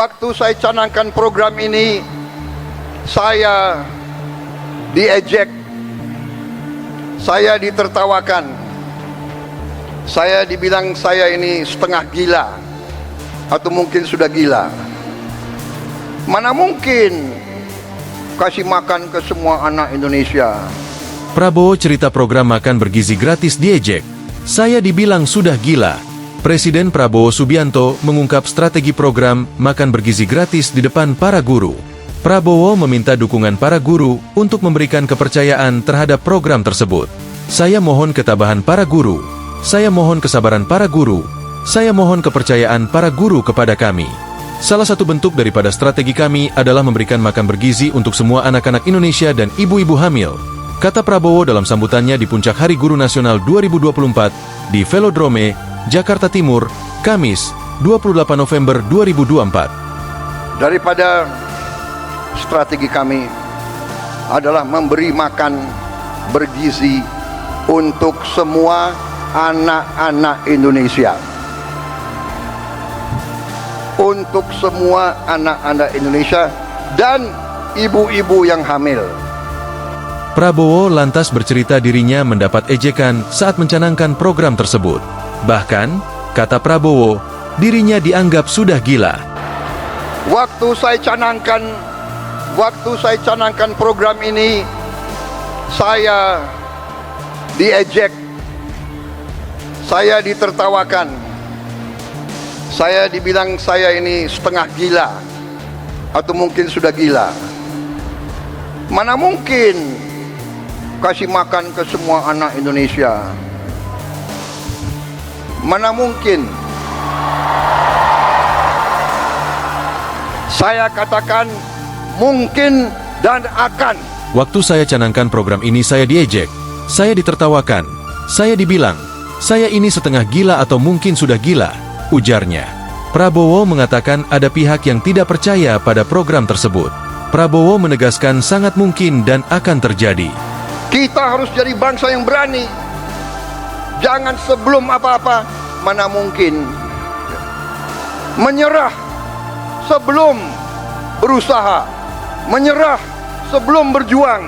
Waktu saya canangkan program ini, saya diejek, saya ditertawakan, saya dibilang saya ini setengah gila, atau mungkin sudah gila. Mana mungkin kasih makan ke semua anak Indonesia. Prabowo cerita program makan bergizi gratis diejek. Saya dibilang sudah gila. Presiden Prabowo Subianto mengungkap strategi program makan bergizi gratis di depan para guru. Prabowo meminta dukungan para guru untuk memberikan kepercayaan terhadap program tersebut. Saya mohon ketabahan para guru. Saya mohon kesabaran para guru. Saya mohon kepercayaan para guru kepada kami. Salah satu bentuk daripada strategi kami adalah memberikan makan bergizi untuk semua anak-anak Indonesia dan ibu-ibu hamil, kata Prabowo dalam sambutannya di Puncak Hari Guru Nasional 2024 di Velodrome, Jakarta Timur, Kamis, 28 November 2024. Daripada strategi kami adalah memberi makan bergizi untuk semua anak-anak Indonesia. Untuk semua anak-anak Indonesia dan ibu-ibu yang hamil. Prabowo lantas bercerita dirinya mendapat ejekan saat mencanangkan program tersebut. Bahkan, kata Prabowo, dirinya dianggap sudah gila. Waktu saya canangkan program ini, saya diejek, saya ditertawakan, saya dibilang saya ini setengah gila, atau mungkin sudah gila. Mana mungkin kasih makan ke semua anak Indonesia. Mana mungkin. Saya katakan mungkin dan akan. Waktu saya canangkan program ini saya diejek, saya ditertawakan, saya dibilang, saya ini setengah gila atau mungkin sudah gila, ujarnya. Prabowo mengatakan ada pihak yang tidak percaya pada program tersebut. Prabowo menegaskan sangat mungkin dan akan terjadi. Kita harus jadi bangsa yang berani. Jangan sebelum apa-apa, mana mungkin menyerah sebelum berusaha, menyerah sebelum berjuang.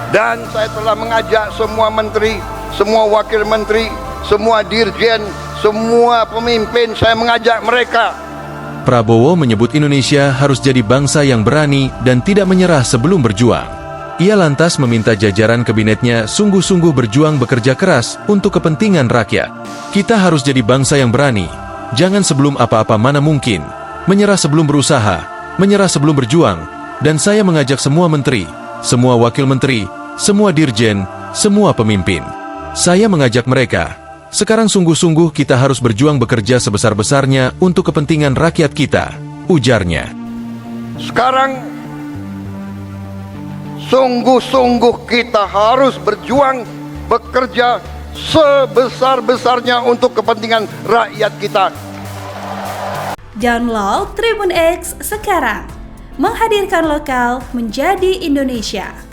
Dan saya telah mengajak semua menteri, semua wakil menteri, semua dirjen, semua pemimpin, saya mengajak mereka. Prabowo menyebut Indonesia harus jadi bangsa yang berani dan tidak menyerah sebelum berjuang. Ia lantas meminta jajaran kabinetnya sungguh-sungguh berjuang bekerja keras untuk kepentingan rakyat. Kita harus jadi bangsa yang berani. Jangan sebelum apa-apa mana mungkin. Menyerah sebelum berusaha, menyerah sebelum berjuang. Dan saya mengajak semua menteri, semua wakil menteri, semua dirjen, semua pemimpin. Saya mengajak mereka. Sekarang sungguh-sungguh kita harus berjuang bekerja sebesar-besarnya untuk kepentingan rakyat kita, ujarnya. Sekarang sungguh-sungguh kita harus berjuang bekerja sebesar-besarnya untuk kepentingan rakyat kita. Download Tribun X sekarang, menghadirkan lokal menjadi Indonesia.